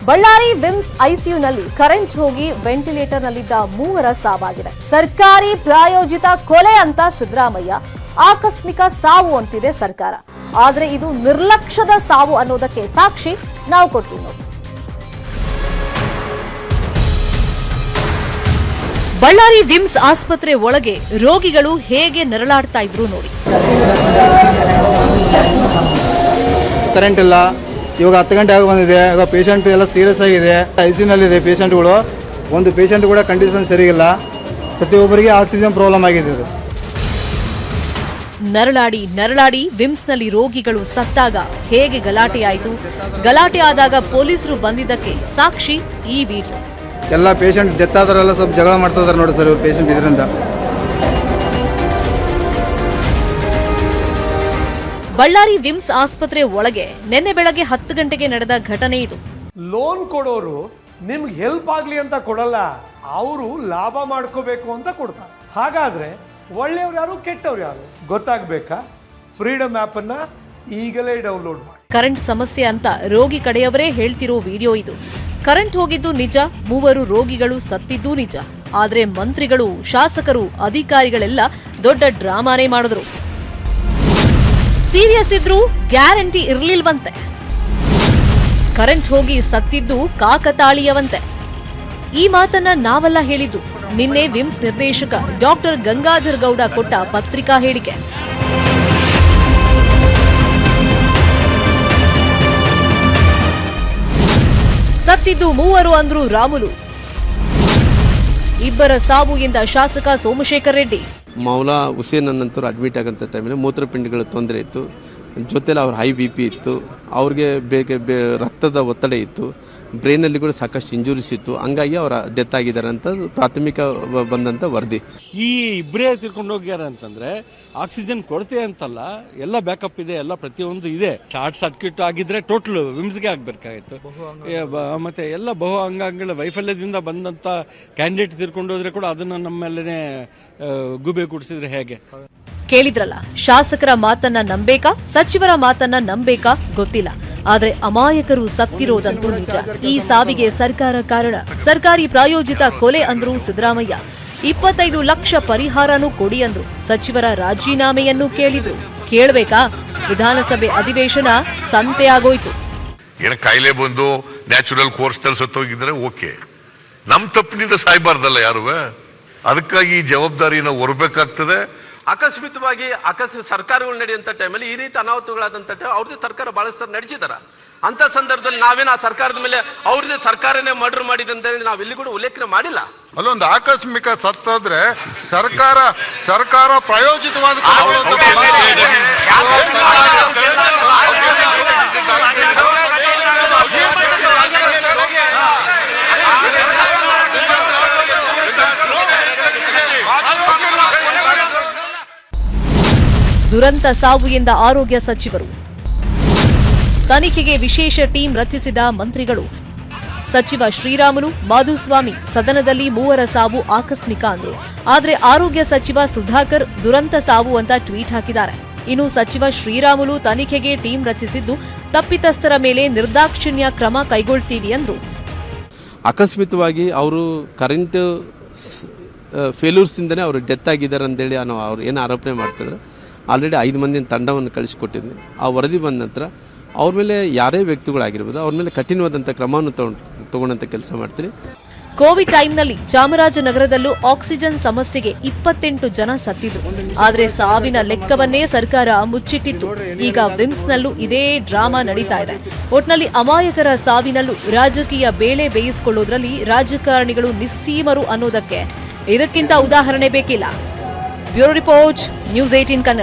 Ballari VIMS ಐಸಿಯುನಲ್ಲಿ current ಹೋಗಿ ವೆಂಟಿಲೇಟರ್ನಲ್ಲಿದ್ದ 3 ಸಾವಾಗಿದೆ. ಸರ್ಕಾರಿ ಪ್ರಾಯೋಜಿತ ಕೊಲೆ ಅಂತ ಸಿದ್ದರಾಮಯ್ಯ, ಆಕಸ್ಮಿಕ ಸಾವು ಅಂತಿದೆ ಸರ್ಕಾರ. ಆದರೆ ಇದು ನಿರ್ಲಕ್ಷ್ಯದ ಸಾವು ಅನ್ನೋದಕ್ಕೆ ಸಾಕ್ಷಿ ನಾವು ಕೊಡ್ತೀವಿ ನೋಡಿ. ಬಳ್ಳಾರಿ ವಿಮ್ಸ್ ಆಸ್ಪತ್ರೆ ಒಳಗೆ ರೋಗಿಗಳು ಹೇಗೆ ನರಳಾಡ್ತಾ ಇದ್ರು ನೋಡಿ. ಕರೆಂಟ್ ಇಲ್ಲ, ಇವಾಗ 10 ಗಂಟೆ ಆಗಿ ಬಂದಿದೆ. ಈಗ ಪೇಷಂಟ್ ಎಲ್ಲ ಸೀರಿಯಸ್ ಆಗಿದೆ, ಐಸಿಯುನಲ್ಲಿದೆ ಪೇಷಂಟ್ಗಳು. ಒಂದು ಪೇಷಂಟ್ ಕೂಡ ಕಂಡೀಷನ್ ಸರಿಯಿಲ್ಲ. ಪ್ರತಿಯೊಬ್ಬರಿಗೆ ಆಕ್ಸಿಜನ್ ಪ್ರಾಬ್ಲಮ್ ಆಗಿದೆ. ನರಳಾಡಿ ವಿಮ್ಸ್ನಲ್ಲಿ ರೋಗಿಗಳು ಸತ್ತಾಗ ಹೇಗೆ ಗಲಾಟೆಯಾಯಿತು, ಗಲಾಟೆ ಆದಾಗ ಪೊಲೀಸರು ಬಂದಿದ್ದಕ್ಕೆ ಸಾಕ್ಷಿ ಈ ವಿಡಿಯೋ. ಎಲ್ಲ ಪೇಷಂಟ್ ಡೆತ್ ಆದವರೆಲ್ಲ ಸ್ವಲ್ಪ ಜಗಳ ಮಾಡ್ತಾ ಇದ್ದಾರೆ ನೋಡಿ ಸರ್, ಪೇಷಂಟ್ ಇದರಿಂದ. ಬಳ್ಳಾರಿ ವಿಮ್ಸ್ ಆಸ್ಪತ್ರೆ ಒಳಗೆ ನಿನ್ನೆ ಬೆಳಗ್ಗೆ 10 ಗಂಟೆಗೆ ನಡೆದ ಘಟನೆ ಇದು. ಲೋನ್ ಕೊಡೋರು ನಿಮ್ಗೆ ಹೆಲ್ಪ್ ಆಗ್ಲಿ ಅಂತ ಕೊಡಲ್ಲ, ಅವರು ಲಾಭ ಮಾಡ್ಕೋಬೇಕು ಅಂತ ಕೊಡ್ತಾರೆ. ಹಾಗಾದ್ರೆ ಒಳ್ಳೆಯವ್ರು ಯಾರು ಕೆಟ್ಟವ್ರು ಯಾರು ಗೊತ್ತಾಗ್ಬೇಕಾ? ಫ್ರೀಡಮ್ ಆಪ್ ಅನ್ನ ಈಗಲೇ ಡೌನ್ಲೋಡ್ ಮಾಡಿ. ಕರೆಂಟ್ ಸಮಸ್ಯೆ ಅಂತ ರೋಗಿ ಕಡೆಯವರೇ ಹೇಳ್ತಿರೋ ವಿಡಿಯೋ ಇದು. ಕರೆಂಟ್ ಹೋಗಿದ್ದು ನಿಜ, 3 ರೋಗಿಗಳು ಸತ್ತಿದ್ದೂ ನಿಜ. ಆದ್ರೆ ಮಂತ್ರಿಗಳು, ಶಾಸಕರು, ಅಧಿಕಾರಿಗಳೆಲ್ಲ ದೊಡ್ಡ ಡ್ರಾಮಾನೇ ಮಾಡಿದ್ರು. ಸೀರಿಯಸ್ ಇದ್ರೂ ಗ್ಯಾರಂಟಿ ಇರ್ಲಿಲ್ವಂತೆ. ಕರೆಂಟ್ ಹೋಗಿ ಸತ್ತಿದ್ದು ಕಾಕತಾಳೀಯವಂತೆ. ಈ ಮಾತನ್ನ ನಾವೆಲ್ಲ ಹೇಳಿದ್ದು. ನಿನ್ನೆ ವಿಮ್ಸ್ ನಿರ್ದೇಶಕ ಡಾಕ್ಟರ್ ಗಂಗಾಧರ್ ಗೌಡ ಕೊಟ್ಟ ಪತ್ರಿಕಾ ಹೇಳಿಕೆ. ಸತ್ತಿದ್ದು 3 ಅಂದ್ರು ರಾಮುಲು. 2 ಸಾವು ಎಂದ ಶಾಸಕ ಸೋಮಶೇಖರ್ ರೆಡ್ಡಿ. ಮೌಲಾ ಹುಸೇನ್ ಅನ್ನಂತವ್ರು ಅಡ್ಮಿಟ್ ಆಗಂತ ಟೈಮಲ್ಲಿ ಮೂತ್ರಪಿಂಡಗಳ ತೊಂದರೆ ಇತ್ತು, ಜೊತೆಲಿ ಅವ್ರ ಹೈ BP ಇತ್ತು, ಅವ್ರಿಗೆ ರಕ್ತದ ಒತ್ತಡ ಇತ್ತು, ಬ್ರೈನಲ್ಲಿ ಕೂಡ ಸಾಕಷ್ಟು ಇಂಜುರೀಸ್ ಇತ್ತು. ಹಂಗಾಗಿ ಅವರ ಡೆತ್ ಆಗಿದ್ದಾರೆ ಅಂತ ಪ್ರಾಥಮಿಕ ಬಂದಂತ ವರದಿ. ಈ ಇಬ್ಬರೇ ತಿರ್ಕೊಂಡು ಹೋಗ್ಯಾರ ಅಂತಂದ್ರೆ ಆಕ್ಸಿಜನ್ ಕೊರತೆ ಅಂತಲ್ಲ, ಎಲ್ಲ ಬ್ಯಾಕಪ್ ಇದೆ, ಎಲ್ಲ ಪ್ರತಿಯೊಂದು ಇದೆ. ಶಾರ್ಟ್ ಸರ್ಕ್ಯೂಟ್ ಆಗಿದ್ರೆ ಟೋಟಲ್ ವಿಮ್ಸ್ಗೆ ಆಗ್ಬೇಕಾಗಿತ್ತು. ಮತ್ತೆ ಎಲ್ಲ ಬಹು ಅಂಗಾಂಗಗಳ ವೈಫಲ್ಯದಿಂದ ಬಂದಂತ ಕ್ಯಾಂಡಿಡೇಟ್ ತಿರ್ಕೊಂಡು ಹೋದ್ರೆ ಕೂಡ ಅದನ್ನ ನಮ್ಮೆಲ್ಲನೇ ಗುಬೆ ಕುಡಿಸಿದ್ರೆ ಹೇಗೆ? ಕೇಳಿದ್ರಲ್ಲ, ಶಾಸಕರ ಮಾತನ್ನ ನಂಬೇಕಾ, ಸಚಿವರ ಮಾತನ್ನ ನಂಬೇಕಾ ಗೊತ್ತಿಲ್ಲ. ಆದ್ರೆ ಅಮಾಯಕರು ಸತ್ತಿರೋದಂತೂ ನಿಜ. ಈ ಸಾವಿಗೆ ಸರ್ಕಾರ ಕಾರಣ. ಸರ್ಕಾರಿ ಪ್ರಾಯೋಜಿತ ಕೊಲೆ ಅಂದ್ರು ಸಿದ್ದರಾಮಯ್ಯ. 25 ಲಕ್ಷ ಪರಿಹಾರನೂ ಕೊಡಿ ಅಂದ್ರು. ಸಚಿವರ ರಾಜೀನಾಮೆಯನ್ನು ಕೇಳಿದ್ರು. ಕೇಳಬೇಕಾ? ವಿಧಾನಸಭೆ ಅಧಿವೇಶನ ಸಂತೆ ಆಗೋಯ್ತು. ಏನ ಕಾಯಿಲೆ ಬಂದು ನ್ಯಾಚುರಲ್ ಕೋರ್ಸ್ ನಲ್ಲಿ ಸತ್ತೋಗಿದ್ರೆ ಓಕೆ, ನಮ್ ತಪ್ಪಿನಿಂದ ಸಾಯ್ಬಾರ್ದಲ್ಲ ಯಾರು. ಅದಕ್ಕಾಗಿ ಈ ಜವಾಬ್ದಾರಿನ ಹೊರಬೇಕಾಗ್ತದೆ. ಆಕಸ್ಮಿಕವಾಗಿ ಸರ್ಕಾರಗಳು ನಡೆಯುವಂತ ಟೈಮಲ್ಲಿ ಈ ರೀತಿ ಅನಾಹುತಗಳಾದಂತ ಅವ್ರದ್ದು ಸರ್ಕಾರ ಬಹಳಷ್ಟು ನಡೆಸಿದಾರ. ಅಂತ ಸಂದರ್ಭದಲ್ಲಿ ನಾವೇನು ಆ ಸರ್ಕಾರದ ಮೇಲೆ ಅವ್ರದ್ದು ಸರ್ಕಾರನೇ ಮರ್ಡರ್ ಮಾಡಿದೆ ಅಂತ ಹೇಳಿ ನಾವೆಲ್ಲಿ ಕೂಡ ಉಲ್ಲೇಖನೆ ಮಾಡಿಲ್ಲ. ಅಲ್ಲೊಂದು ಆಕಸ್ಮಿಕ ಸತ್ತಾದ್ರೆ ಸರ್ಕಾರ ಪ್ರಾಯೋಜಿತವಾದ ದುರಂತ ಸಾವು ಎಂದ ಆರೋಗ್ಯ ಸಚಿವರು. ತನಿಖೆಗೆ ವಿಶೇಷ ಟೀಂ ರಚಿಸಿದ ಮಂತ್ರಿಗಳು. ಸಚಿವ ಶ್ರೀರಾಮುಲು, ಮಾಧುಸ್ವಾಮಿ ಸದನದಲ್ಲಿ 3 ಸಾವು ಆಕಸ್ಮಿಕ ಅಂದ್ರು. ಆದ್ರೆ ಆರೋಗ್ಯ ಸಚಿವ ಸುಧಾಕರ್ ದುರಂತ ಸಾವು ಅಂತ ಟ್ವೀಟ್ ಹಾಕಿದ್ದಾರೆ. ಇನ್ನು ಸಚಿವ ಶ್ರೀರಾಮುಲು ತನಿಖೆಗೆ ಟೀಂ ರಚಿಸಿದ್ದು ತಪ್ಪಿತಸ್ಥರ ಮೇಲೆ ನಿರ್ದಾಕ್ಷಿಣ್ಯ ಕ್ರಮ ಕೈಗೊಳ್ತೀವಿ ಅಂದ್ರು. ಅಕಸ್ಮಿತವಾಗಿ ಅವರು ಕರೆಂಟ್ ಫೇಲ್ಯೂರ್ಸ್ ಇಂದನೇ ಅವರು ಡೆತ್ ಆಗಿದ್ದಾರೆ ಅಂತೇಳಿ ಅವ್ರು ಏನು ಆರೋಪಣೆ ಮಾಡ್ತಿದ್ರು. ಆಲ್ರೆಡಿ 5 ಮಂದಿನ ತಂಡವನ್ನು ಕಳಿಸಿಕೊಟ್ಟಿದ್ವಿ. ಆ ವರದಿ ಬಂದ ನಂತರ ಅವ್ರ ಮೇಲೆ ಯಾರೇ ವ್ಯಕ್ತಿಗಳಾಗಿರ್ಬೋದು ಅವ್ರ ಮೇಲೆ ಕಠಿಣವಾದಂಥ ಕ್ರಮವನ್ನು ತಗೊಂಡಂತ ಕೆಲಸ ಮಾಡ್ತೀವಿ. ಕೋವಿಡ್ ಟೈಮ್ನಲ್ಲಿ ಚಾಮರಾಜನಗರದಲ್ಲೂ ಆಕ್ಸಿಜನ್ ಸಮಸ್ಯೆಗೆ 28 ಜನ ಸತ್ತಿದ್ರು. ಆದ್ರೆ ಸಾವಿನ ಲೆಕ್ಕವನ್ನೇ ಸರ್ಕಾರ ಮುಚ್ಚಿಟ್ಟಿತ್ತು. ಈಗ ವಿಮ್ಸ್ನಲ್ಲೂ ಇದೇ ಡ್ರಾಮಾ ನಡೀತಾ ಇದೆ. ಒಟ್ನಲ್ಲಿ ಅಮಾಯಕರ ಸಾವಿನಲ್ಲೂ ರಾಜಕೀಯ ಬೇಳೆ ಬೇಯಿಸಿಕೊಳ್ಳೋದ್ರಲ್ಲಿ ರಾಜಕಾರಣಿಗಳು ನಿಸ್ಸೀಮರು ಅನ್ನೋದಕ್ಕೆ ಇದಕ್ಕಿಂತ ಉದಾಹರಣೆ ಬೇಕಿಲ್ಲ. Bureau report, news 18 Kannada.